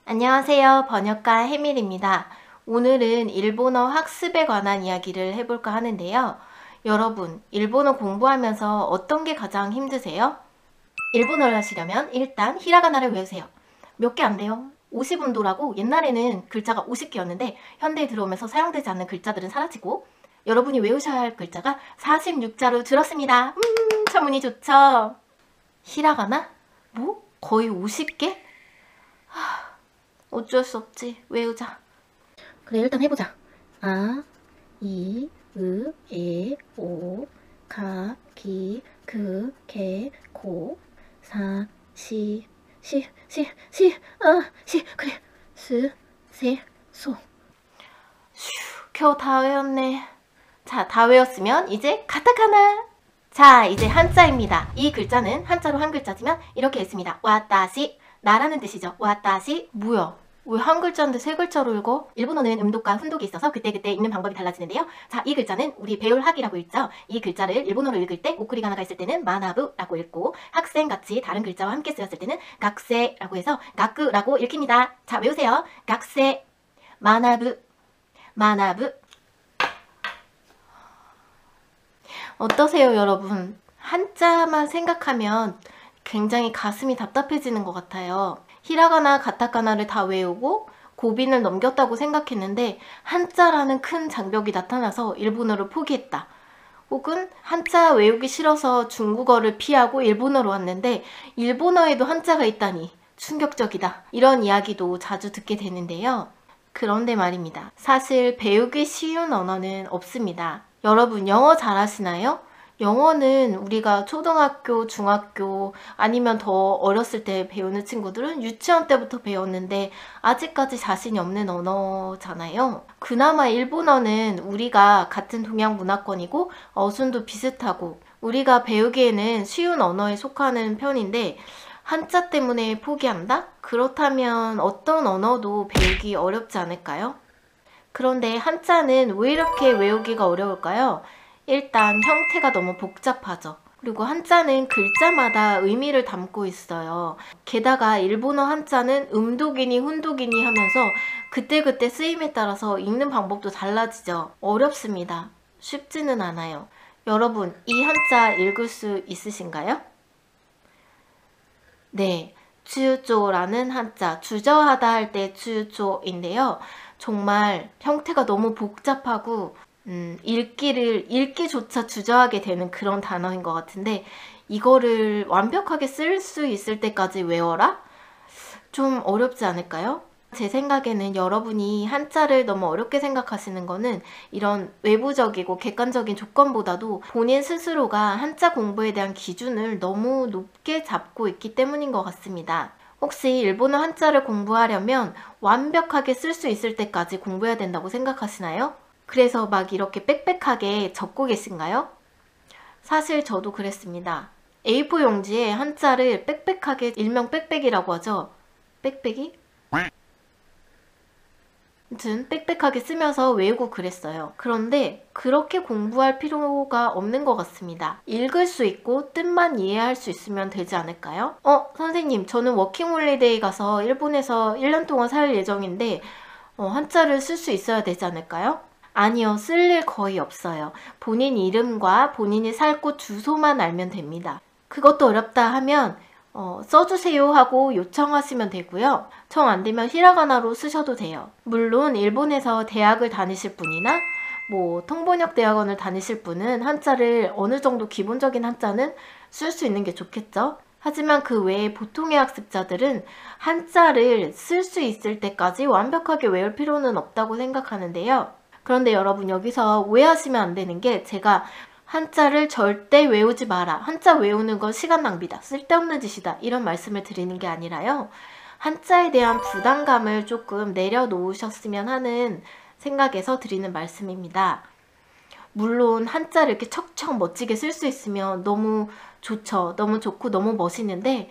안녕하세요. 번역가 해밀입니다. 오늘은 일본어 학습에 관한 이야기를 해볼까 하는데요. 여러분, 일본어 공부하면서 어떤 게 가장 힘드세요? 일본어를 하시려면 일단 히라가나를 외우세요. 몇 개 안 돼요. 50운도라고 옛날에는 글자가 50개였는데 현대에 들어오면서 사용되지 않는 글자들은 사라지고 여러분이 외우셔야 할 글자가 46자로 줄었습니다. 참 운이 좋죠? 히라가나? 뭐? 거의 50개? 어쩔 수 없지. 외우자. 그래, 일단 해보자. 아, 이, 으, 에, 오, 가, 기, 그, 개, 고, 사, 시, 그래. 스, 세, 소. 휴, 겨우 다 외웠네. 자, 다 외웠으면 이제 가타카나. 자, 이제 한자입니다. 이 글자는 한자로 한 글자지만 이렇게 있습니다. 와따시, 나라는 뜻이죠. 와따시, 뭐야? 왜 한 글자인데 세 글자로 읽어? 일본어는 음독과 훈독이 있어서 그때그때 읽는 방법이 달라지는데요. 자, 이 글자는 우리 배울 학이라고 읽죠. 이 글자를 일본어로 읽을 때 오쿠리가나가 있을 때는 마나부라고 읽고 학생같이 다른 글자와 함께 쓰였을 때는 각세라고 해서 가쿠라고 읽힙니다. 자, 외우세요. 각세, 마나부, 마나부. 어떠세요, 여러분? 한자만 생각하면 굉장히 가슴이 답답해지는 것 같아요. 히라가나, 가타카나를 다 외우고 고비를 넘겼다고 생각했는데 한자라는 큰 장벽이 나타나서 일본어를 포기했다. 혹은 한자 외우기 싫어서 중국어를 피하고 일본어로 왔는데 일본어에도 한자가 있다니 충격적이다. 이런 이야기도 자주 듣게 되는데요. 그런데 말입니다. 사실 배우기 쉬운 언어는 없습니다. 여러분 영어 잘하시나요? 영어는 우리가 초등학교, 중학교 아니면 더 어렸을 때 배우는 친구들은 유치원 때부터 배웠는데 아직까지 자신이 없는 언어잖아요. 그나마 일본어는 우리가 같은 동양 문화권이고 어순도 비슷하고 우리가 배우기에는 쉬운 언어에 속하는 편인데 한자 때문에 포기한다? 그렇다면 어떤 언어도 배우기 어렵지 않을까요? 그런데 한자는 왜 이렇게 외우기가 어려울까요? 일단 형태가 너무 복잡하죠. 그리고 한자는 글자마다 의미를 담고 있어요. 게다가 일본어 한자는 음독이니 훈독이니 하면서 그때그때 쓰임에 따라서 읽는 방법도 달라지죠. 어렵습니다. 쉽지는 않아요. 여러분, 이 한자 읽을 수 있으신가요? 네, 주조라는 한자, 주저하다 할 때 주조인데요. 정말 형태가 너무 복잡하고 읽기조차 주저하게 되는 그런 단어인 것 같은데 이거를 완벽하게 쓸 수 있을 때까지 외워라? 좀 어렵지 않을까요? 제 생각에는 여러분이 한자를 너무 어렵게 생각하시는 거는 이런 외부적이고 객관적인 조건보다도 본인 스스로가 한자 공부에 대한 기준을 너무 높게 잡고 있기 때문인 것 같습니다. 혹시 일본어 한자를 공부하려면 완벽하게 쓸 수 있을 때까지 공부해야 된다고 생각하시나요? 그래서 막 이렇게 빽빽하게 적고 계신가요? 사실 저도 그랬습니다. A4 용지에 한자를 빽빽하게 일명 빽빽이라고 하죠. 빽빽이? 아무튼 빽빽하게 쓰면서 외우고 그랬어요. 그런데 그렇게 공부할 필요가 없는 것 같습니다. 읽을 수 있고 뜻만 이해할 수 있으면 되지 않을까요? 선생님, 저는 워킹홀리데이 가서 일본에서 1년 동안 살 예정인데 한자를 쓸 수 있어야 되지 않을까요? 아니요, 쓸 일 거의 없어요. 본인 이름과 본인이 살 곳 주소만 알면 됩니다. 그것도 어렵다 하면 써주세요 하고 요청하시면 되고요. 정 안되면 히라가나로 쓰셔도 돼요. 물론 일본에서 대학을 다니실 분이나 통번역 대학원을 다니실 분은 한자를 어느 정도 기본적인 한자는 쓸 수 있는 게 좋겠죠. 하지만 그 외에 보통의 학습자들은 한자를 쓸 수 있을 때까지 완벽하게 외울 필요는 없다고 생각하는데요. 그런데 여러분 여기서 오해하시면 안 되는 게 제가 한자를 절대 외우지 마라. 한자 외우는 건 시간 낭비다. 쓸데없는 짓이다. 이런 말씀을 드리는 게 아니라요. 한자에 대한 부담감을 조금 내려놓으셨으면 하는 생각에서 드리는 말씀입니다. 물론 한자를 이렇게 척척 멋지게 쓸 수 있으면 너무 좋죠. 너무 좋고 너무 멋있는데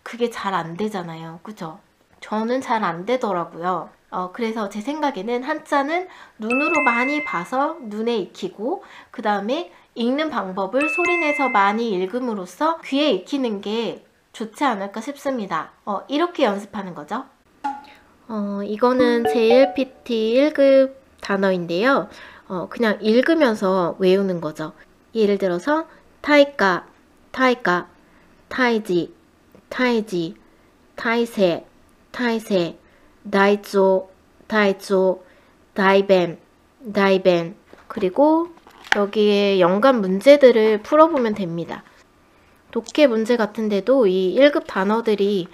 그게 잘 안 되잖아요. 그죠? 저는 잘 안 되더라고요. 그래서 제 생각에는 한자는 눈으로 많이 봐서 눈에 익히고 그 다음에 읽는 방법을 소리내서 많이 읽음으로써 귀에 익히는 게 좋지 않을까 싶습니다. 이렇게 연습하는 거죠. 이거는 JLPT 1급 단어인데요. 그냥 읽으면서 외우는 거죠. 예를 들어서 타이까, 타이까, 타이지, 타이지, 타이세, 타이세, 다이조, 다이조, 다이벤, 다이벤. 그리고 여기에 연관 문제들을 풀어보면 됩니다. 독해 문제 같은데도 이 1급 단어들이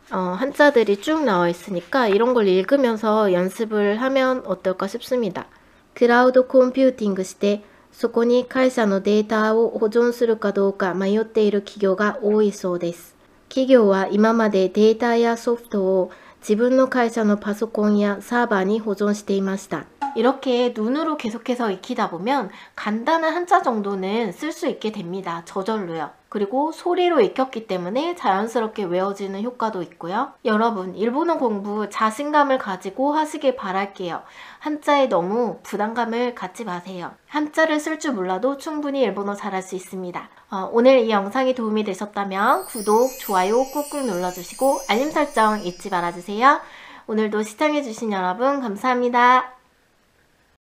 한자들이 쭉 나와 있으니까 이런 걸 읽으면서 연습을 하면 어떨까 싶습니다. 클라우드 컴퓨팅 してそこに会社のデータを保存するかどうか迷っている企業が多いそうです。企業は今までデータやソフトを自分の会社のパソコンやサーバーに保存していました。 이렇게 눈으로 계속해서 익히다 보면 간단한 한자 정도는 쓸 수 있게 됩니다. 저절로요. 그리고 소리로 익혔기 때문에 자연스럽게 외워지는 효과도 있고요. 여러분, 일본어 공부 자신감을 가지고 하시길 바랄게요. 한자에 너무 부담감을 갖지 마세요. 한자를 쓸 줄 몰라도 충분히 일본어 잘할 수 있습니다. 오늘 이 영상이 도움이 되셨다면 구독, 좋아요 꾹꾹 눌러주시고 알림 설정 잊지 말아주세요. 오늘도 시청해주신 여러분 감사합니다.